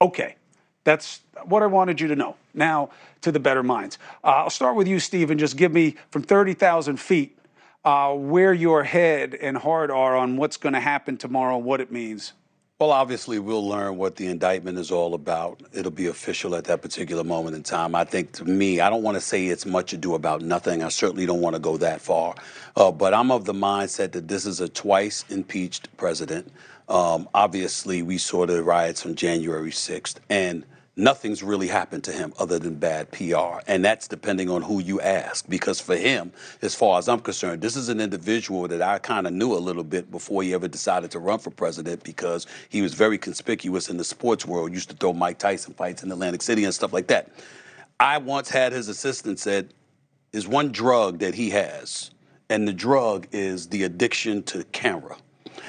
Okay, that's what I wanted you to know. Now to the better minds. I'll start with you, Steve, and just give me from 30,000 feet where your head and heart are on what's going to happen tomorrow, what it means. Well, obviously, we'll learn what the indictment is all about. It'll be official at that particular moment in time. I think, to me, I don't want to say it's much ado about nothing. I certainly don't want to go that far. But I'm of the mindset that this is a twice impeached president. Obviously, we saw the riots on January 6th, and nothing's really happened to him other than bad PR. And that's depending on who you ask. Because for him, as far as I'm concerned, this is an individual that I kind of knew a little bit before he ever decided to run for president, because he was very conspicuous in the sports world, used to throw Mike Tyson fights in Atlantic City and stuff like that. I once had his assistant said, there's one drug that he has, and the drug is the addiction to camera.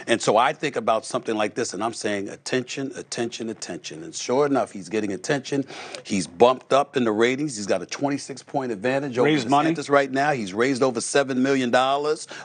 And so I think about something like this, and I'm saying attention, attention, attention. And sure enough, he's getting attention. He's bumped up in the ratings. He's got a 26-point advantage over DeSantis right now. He's raised over $7 million,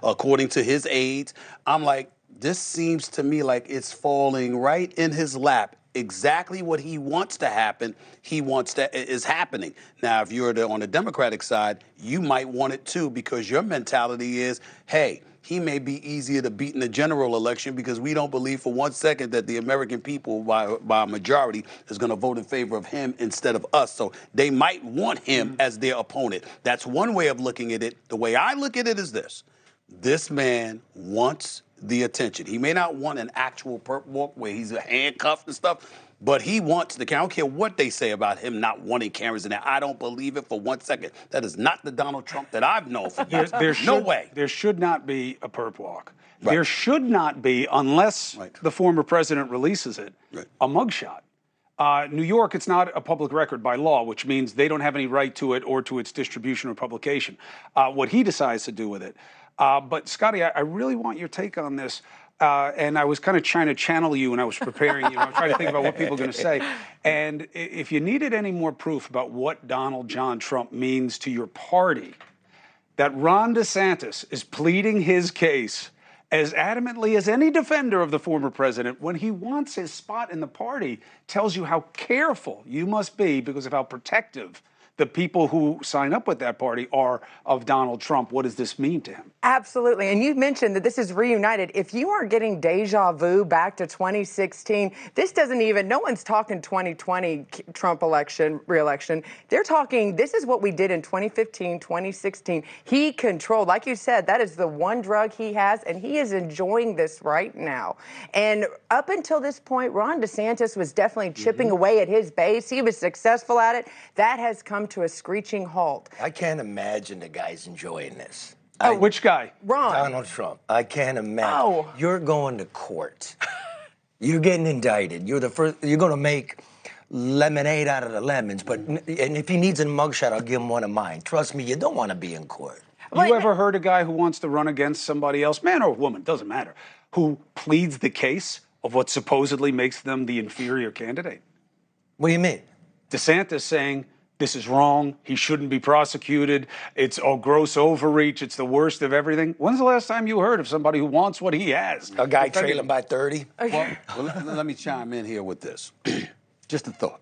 according to his aides. I'm like, this seems to me like it's falling right in his lap. Exactly what he wants to happen, is happening. Now, if you're on the Democratic side, you might want it too, because your mentality is, hey, he may be easier to beat in the general election because we don't believe for 1 second that the American people, by a majority, is going to vote in favor of him instead of us. So they might want him as their opponent. That's one way of looking at it. The way I look at it is this. This man wants the attention. He may not want an actual perp walk where he's handcuffed and stuff, but he wants the camera. I don't care what they say about him not wanting cameras in there. I don't believe it for 1 second. That is not the Donald Trump that I've known for years. No way. There should not be a perp walk. Right. There should not be, unless the former president releases it, a mugshot. New York, it's not a public record by law, which means they don't have any right to it or to its distribution or publication. What he decides to do with it. But Scottie, I really want your take on this. And I was kind of trying to channel you when I was preparing you. I was trying to think about what people are going to say. And if you needed any more proof about what Donald John Trump means to your party, that Ron DeSantis is pleading his case as adamantly as any defender of the former president when he wants his spot in the party, tells you how careful you must be because of how protective the people who sign up with that party are of Donald Trump. What does this mean to him? Absolutely. And you mentioned that this is reunited. If you are getting deja vu back to 2016, this doesn't even, no one's talking 2020 Trump re-election. They're talking, this is what we did in 2015, 2016. He controlled, like you said, that is the one drug he has, and he is enjoying this right now. And up until this point, Ron DeSantis was definitely chipping away at his base. He was successful at it. That has come to a screeching halt. I can't imagine the guy's enjoying this. Oh, which guy? Ron. Donald Trump. I can't imagine. Oh. You're going to court. You're getting indicted. You're the first. You're going to make lemonade out of the lemons. But and if he needs a mugshot, I'll give him one of mine. Trust me, you don't want to be in court. You ever heard a guy who wants to run against somebody else, man or woman, doesn't matter, who pleads the case of what supposedly makes them the inferior candidate? What do you mean? DeSantis saying, this is wrong, he shouldn't be prosecuted, it's a gross overreach, it's the worst of everything. When's the last time you heard of somebody who wants what he has? A guy trailing by 30? Well, let me chime in here with this. Just a thought.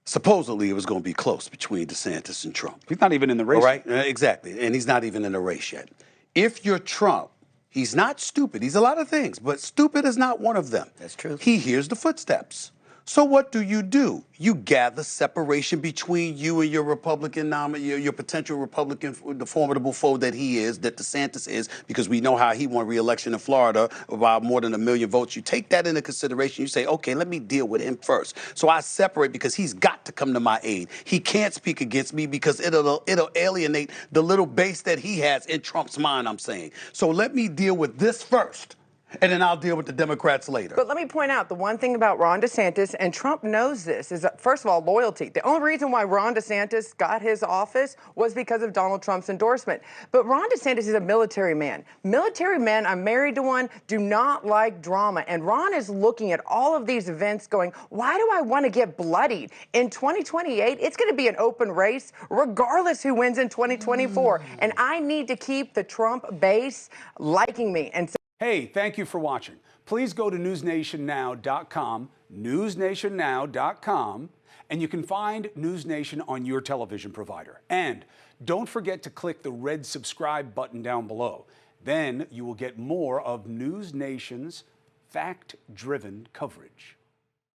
Supposedly, it was going to be close between DeSantis and Trump. He's not even in the race. All right, exactly, and he's not even in the race yet. If you're Trump, he's not stupid. He's a lot of things, but stupid is not one of them. That's true. He hears the footsteps. So what do? You gather separation between you and your Republican nominee, your potential Republican, the formidable foe that he is, that DeSantis is, because we know how he won re-election in Florida by more than 1 million votes. You take that into consideration. You say, okay, let me deal with him first. So I separate because he's got to come to my aid. He can't speak against me because it'll alienate the little base that he has in Trump's mind, I'm saying. So let me deal with this first. And then I'll deal with the Democrats later. But let me point out, the one thing about Ron DeSantis, and Trump knows this, is that, first of all, loyalty. The only reason why Ron DeSantis got his office was because of Donald Trump's endorsement. But Ron DeSantis is a military man. Military men, I'm married to one, do not like drama. And Ron is looking at all of these events going, why do I want to get bloodied? In 2028, it's going to be an open race, regardless who wins in 2024. And I need to keep the Trump base liking me. And Hey, thank you for watching. please go to newsnationnow.com, newsnationnow.com, and you can find NewsNation on your television provider. And don't forget to click the red subscribe button down below. Then you will get more of NewsNation's fact-driven coverage.